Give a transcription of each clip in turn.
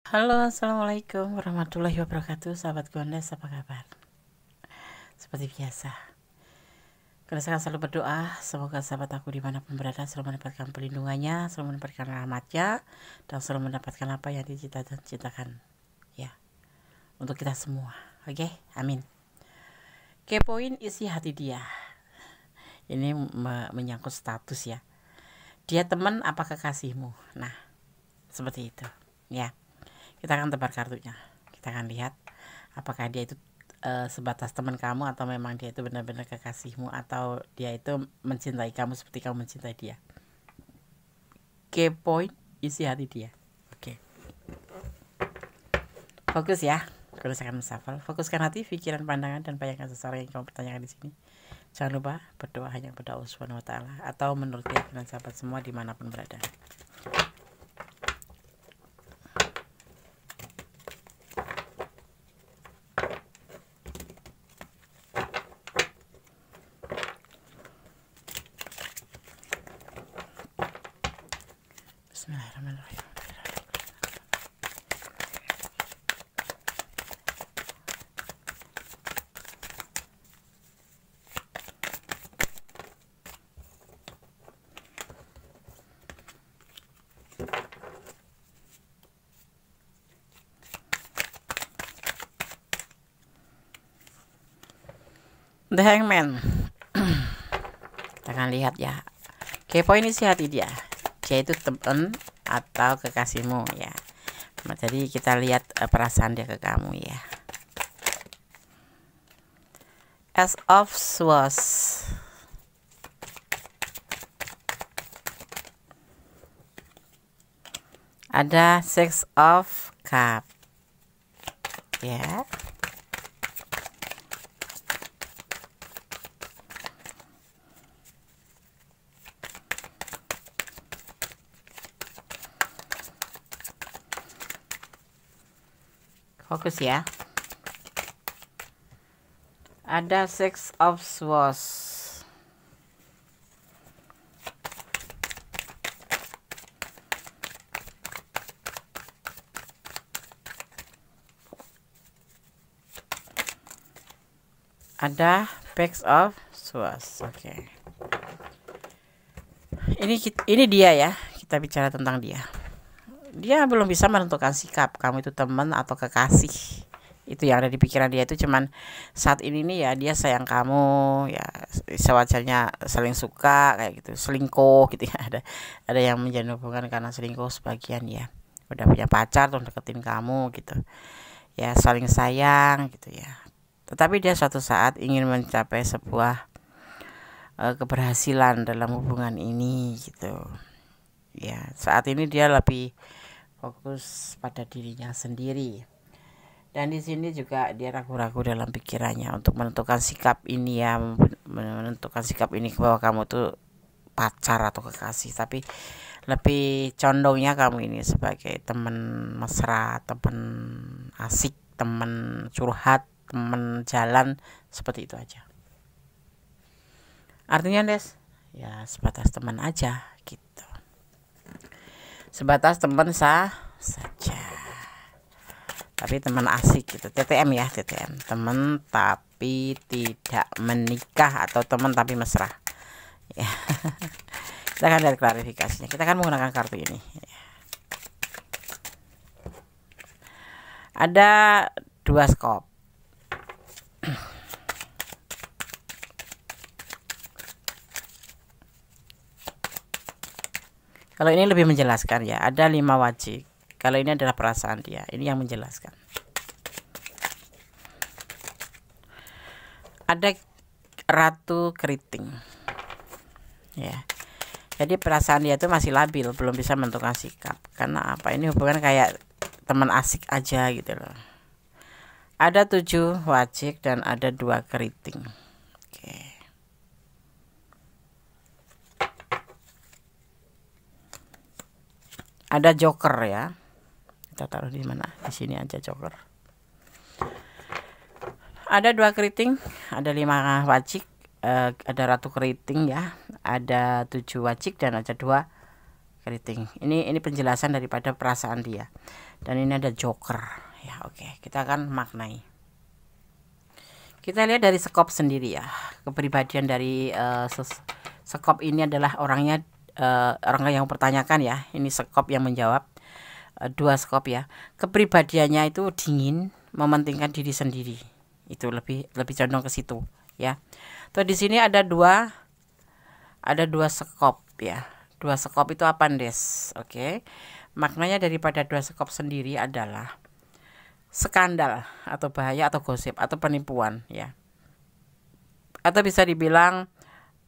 Halo, assalamualaikum warahmatullahi wabarakatuh. Sahabat Gondes, apa kabar? Seperti biasa, Gondes akan selalu berdoa semoga sahabat aku dimanapun berada selalu mendapatkan perlindungannya, selalu mendapatkan rahmatnya, dan selalu mendapatkan apa yang dicita-citakan ya untuk kita semua. Oke, amin. Kepoin isi hati dia. Ini menyangkut status ya. Dia teman apa kekasihmu? Nah, seperti itu ya. Kita akan tebar kartunya. Kita akan lihat apakah dia itu sebatas teman kamu atau memang dia itu benar-benar kekasihmu atau dia itu mencintai kamu seperti kamu mencintai dia. Kepoin isi hati dia. Oke. Fokus ya. Kalau saya akan mensafal, fokuskan hati, pikiran, pandangan dan bayangkan seseorang yang kamu pertanyakan di sini. Jangan lupa berdoa hanya kepada Allah Subhanahu wa taala atau menurut keyakinan sahabat semua dimanapun berada. Bismillahirrahmanirrahim. The Hangman. Kita akan lihat ya. Kepoin isi hati dia. Dia itu teman atau kekasihmu ya. Jadi kita lihat perasaan dia ke kamu ya. Ace of Swords. Ada Six of Cup. Ya. Fokus ya. Ada Six of Swords. Ada Page of Swords. Oke. Ini dia ya. Kita bicara tentang dia. Dia belum bisa menentukan sikap kamu itu teman atau kekasih. Itu yang ada di pikiran dia itu cuman saat ini nih ya dia sayang kamu ya, sewajarnya saling suka kayak gitu, selingkuh gitu ya. Ada yang menjalin hubungan karena selingkuh sebagian ya. Udah punya pacar tuh deketin kamu gitu. Ya saling sayang gitu ya. Tetapi dia suatu saat ingin mencapai sebuah keberhasilan dalam hubungan ini gitu. Ya, saat ini dia lebih fokus pada dirinya sendiri. Dan di sini juga dia ragu-ragu dalam pikirannya untuk menentukan sikap ini ya, menentukan sikap ini bahwa kamu tuh pacar atau kekasih, tapi lebih condongnya kamu ini sebagai teman mesra, teman asik, teman curhat, teman jalan, seperti itu aja. Artinya Des, ya sebatas teman aja gitu. Sebatas teman saja. Tapi teman asik gitu, TTM ya, TTM, teman tapi tidak menikah atau teman tapi mesra ya. Kita akan lihat klarifikasinya, kita akan menggunakan kartu ini ya. Ada dua skop. Kalau ini lebih menjelaskan ya, ada 5 wajib. Kalau ini adalah perasaan dia, ini yang menjelaskan. Ada Ratu Keriting. Ya. Jadi perasaan dia itu masih labil, belum bisa menentukan sikap. Karena apa? Ini hubungan kayak teman asik aja gitu loh. Ada 7 wajib dan ada 2 keriting. Oke. Ada joker ya. Kita taruh di mana? Di sini aja joker. Ada 2 keriting, ada 5 wajik, ada Ratu Keriting ya, ada 7 wajik dan ada 2 keriting. Ini penjelasan daripada perasaan dia. Dan ini ada joker ya. Oke, kita akan maknai. Kita lihat dari sekop sendiri ya. Kepribadian dari sekop ini adalah orangnya, orang yang mempertanyakan ya. Ini sekop yang menjawab. Dua sekop ya. Kepribadiannya itu dingin, mementingkan diri sendiri. Itu lebih condong ke situ ya. Tuh di sini ada dua sekop ya. Dua sekop itu apa, Des? Oke. Maknanya daripada dua sekop sendiri adalah skandal atau bahaya atau gosip atau penipuan ya. Atau bisa dibilang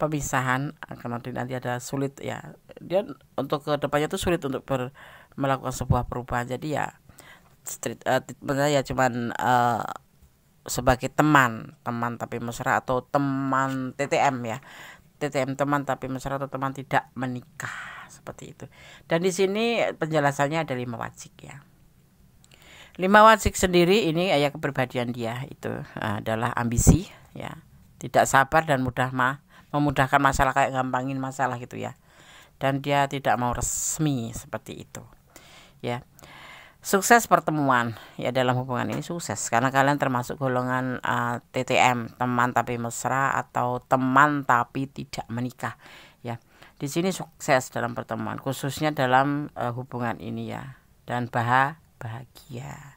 pemisahan, karena nanti ada sulit ya. Dia untuk ke depannya tuh sulit untuk melakukan sebuah perubahan. Jadi ya ya cuman sebagai teman tapi mesra, atau teman TTM ya. TTM, teman tapi mesra atau teman tidak menikah, seperti itu. Dan di sini penjelasannya ada 5 wajik ya. 5 wajik sendiri ini ya kepribadian dia itu adalah ambisi ya, tidak sabar dan memudahkan masalah, kayak gampangin masalah gitu ya. Dan dia tidak mau resmi, seperti itu ya. Sukses pertemuan ya, dalam hubungan ini sukses karena kalian termasuk golongan TTM, teman tapi mesra atau teman tapi tidak menikah ya. Di sini sukses dalam pertemuan, khususnya dalam hubungan ini ya, dan bahagia,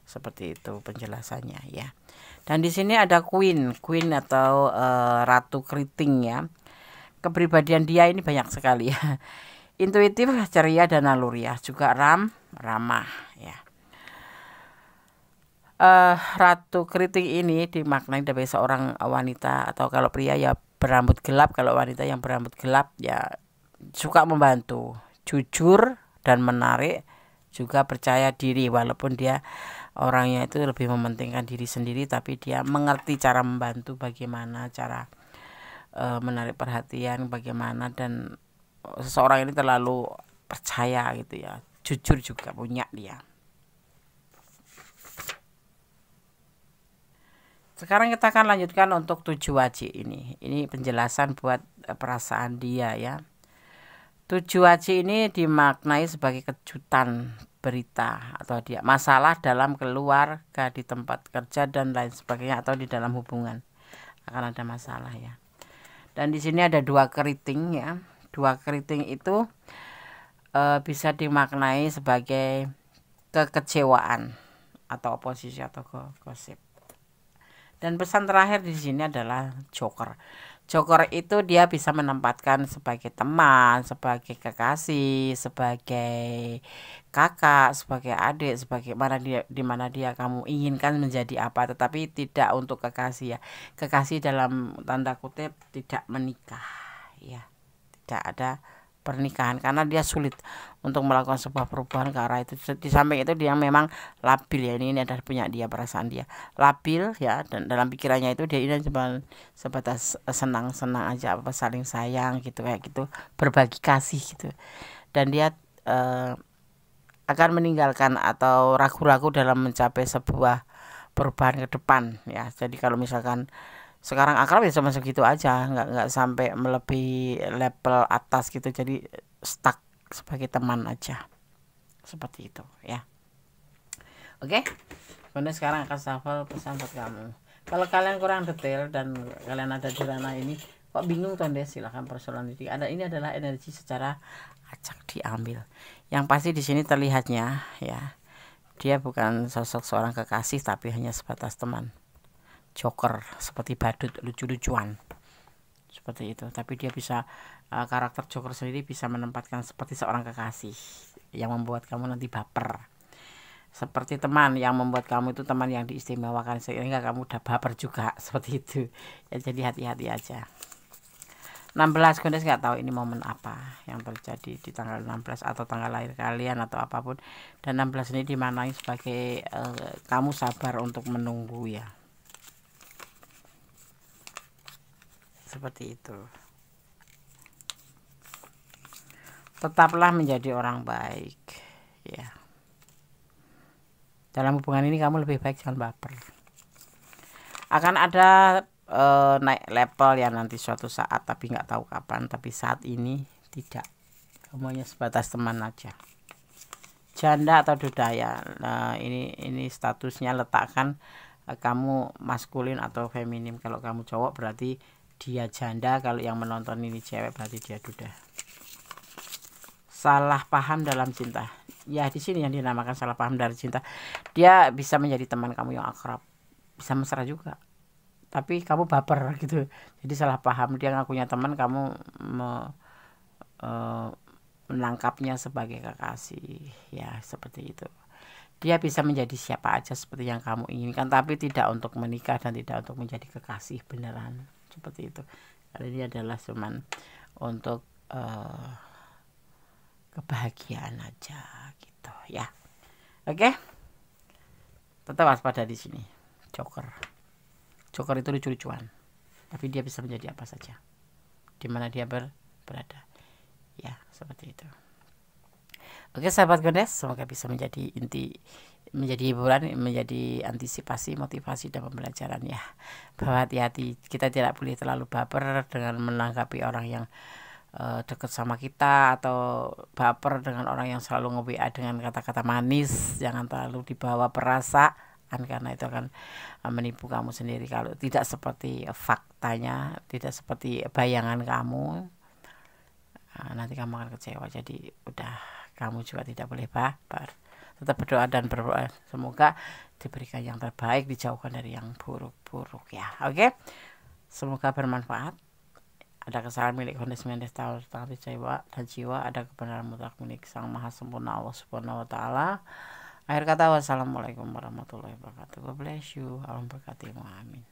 seperti itu penjelasannya ya. Dan di sini ada queen atau ratu keriting ya. Kepribadian dia ini banyak sekali ya. Intuitif, ceria dan naluriah, juga ramah ya. Ratu keriting ini dimaknai sebagai seorang wanita, atau kalau pria ya berambut gelap, kalau wanita yang berambut gelap ya suka membantu, jujur dan menarik, juga percaya diri. Walaupun dia orangnya itu lebih mementingkan diri sendiri, tapi dia mengerti cara membantu, bagaimana cara menarik perhatian, bagaimana. Dan seseorang ini terlalu percaya gitu ya, jujur juga punya dia. Sekarang kita akan lanjutkan untuk 7 wajik ini. Ini penjelasan buat perasaan dia ya. 7 wajik ini dimaknai sebagai kejutan, berita, atau dia masalah dalam keluarga, di tempat kerja dan lain sebagainya, atau di dalam hubungan akan ada masalah ya. Dan di sini ada 2 keriting ya. 2 keriting itu bisa dimaknai sebagai kekecewaan atau oposisi atau gosip. Dan pesan terakhir di sini adalah joker. Joker itu dia bisa menempatkan sebagai teman, sebagai kekasih, sebagai kakak, sebagai adik, sebagai di mana dia kamu inginkan menjadi apa, tetapi tidak untuk kekasih ya. Kekasih dalam tanda kutip tidak menikah ya. Tidak ada pernikahan karena dia sulit untuk melakukan sebuah perubahan ke arah itu. Di samping itu dia memang labil ya, ini adalah punya dia, perasaan dia labil ya, dan dalam pikirannya itu dia ini cuma sebatas senang-senang aja, apa saling sayang gitu, kayak gitu, berbagi kasih gitu. Dan dia akan meninggalkan atau ragu-ragu dalam mencapai sebuah perubahan ke depan ya. Jadi kalau misalkan sekarang akrab ya cuma segitu aja, nggak sampai melebihi level atas gitu, jadi stuck sebagai teman aja, seperti itu ya. Oke, kemudian sekarang akan shuffle pesan buat kamu. Kalau kalian kurang detail dan kalian ada di ranah ini kok bingung tuh, silahkan persoalan ini. Ini adalah energi secara acak diambil. Yang pasti di sini terlihatnya ya, dia bukan sosok seorang kekasih tapi hanya sebatas teman. Joker seperti badut, lucu-lucuan seperti itu. Tapi dia bisa karakter joker sendiri bisa menempatkan seperti seorang kekasih yang membuat kamu nanti baper, seperti teman yang membuat kamu itu teman yang diistimewakan sehingga kamu udah baper juga, seperti itu ya. Jadi hati-hati aja. 16 Gondes nggak tahu ini momen apa yang terjadi di tanggal 16 atau tanggal lahir kalian atau apapun. Dan 16 ini dimaknai sebagai kamu sabar untuk menunggu ya, seperti itu. Tetaplah menjadi orang baik ya. Dalam hubungan ini kamu lebih baik jangan baper. Akan ada naik level ya nanti suatu saat, tapi nggak tahu kapan. Tapi saat ini tidak. semuanya sebatas teman aja. Janda atau duda ya. Nah, ini statusnya letakkan kamu maskulin atau feminim. Kalau kamu cowok berarti dia janda, kalau yang menonton ini cewek berarti dia duda. Salah paham dalam cinta. Ya, di sini yang dinamakan salah paham dalam cinta. Dia bisa menjadi teman kamu yang akrab, bisa mesra juga. Tapi kamu baper gitu. Jadi salah paham, dia ngakunya teman, kamu menangkapnya sebagai kekasih. Ya, seperti itu. Dia bisa menjadi siapa aja seperti yang kamu inginkan, tapi tidak untuk menikah dan tidak untuk menjadi kekasih beneran. Seperti itu. Karena ini adalah cuman untuk kebahagiaan aja gitu ya. Oke. Tetap waspada di sini. Joker itu lucu-lucuan, tapi dia bisa menjadi apa saja di mana dia berada. Ya, seperti itu. Oke sahabat Gondes, semoga bisa menjadi hiburan, menjadi antisipasi, motivasi dan pembelajaran ya. Bahwa hati-hati, kita tidak boleh terlalu baper dengan menanggapi orang yang dekat sama kita, atau baper dengan orang yang selalu nge-WA dengan kata-kata manis. Jangan terlalu dibawa perasaan, karena itu akan menipu kamu sendiri. Kalau tidak seperti faktanya, tidak seperti bayangan kamu, nanti kamu akan kecewa. Jadi udah, kamu juga tidak boleh baper. Tetap berdoa dan berdoa semoga diberikan yang terbaik, dijauhkan dari yang buruk-buruk ya. Oke, semoga bermanfaat. Ada kesalahan milik Gondes Mendes tahu tentang jiwa, ada kebenaran mutlak milik Sang Maha Sempurna Allah Subhanahu wa Ta'ala. Akhir kata, wassalamualaikum warahmatullahi wabarakatuh. God bless you. Alam berkati. Amin.